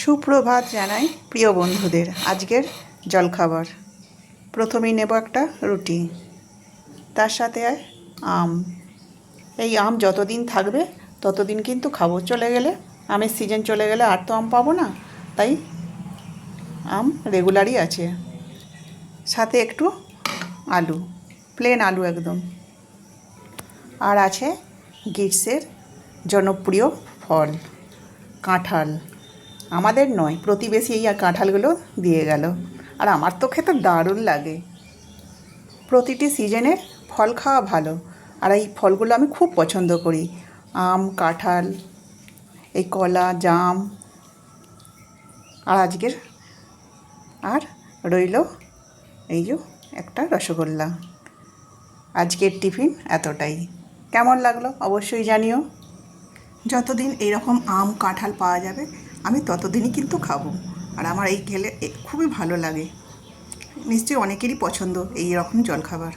সুপ্রভাত জানাই প্রিয় বন্ধুদের। আজকের জলখাবার প্রথমেই নেব একটা রুটি, তার সাথে আম। এই আম যতদিন থাকবে ততদিন কিন্তু খাবো, চলে গেলে আমের সিজন চলে গেলে আর তো আম পাবো না, তাই আম রেগুলারই আছে। সাথে একটু আলু, প্লেন আলু একদম। আর আছে গ্রীষ্মের জনপ্রিয় ফল কাঁঠাল। আমাদের নয়, প্রতিবেশী এই কাঁঠালগুলো দিয়ে গেল, আর আমার তো খেতে দারুণ লাগে। প্রতিটি সিজনের ফল খাওয়া ভালো, আর এই ফলগুলো আমি খুব পছন্দ করি। আম, কাঁঠাল, এই কলা, জাম, আর আজকের আর রইল এই যে একটা রসগোল্লা। আজকের টিফিন এতটাই। কেমন লাগলো অবশ্যই জানিও। যতদিন এইরকম আম কাঁঠাল পাওয়া যাবে আমি ততদিনই কিন্তু খাবো, আর আমার এই খেলে খুবই ভালো লাগে। নিশ্চয়ই অনেকেরই পছন্দ এই রকম জলখাবার।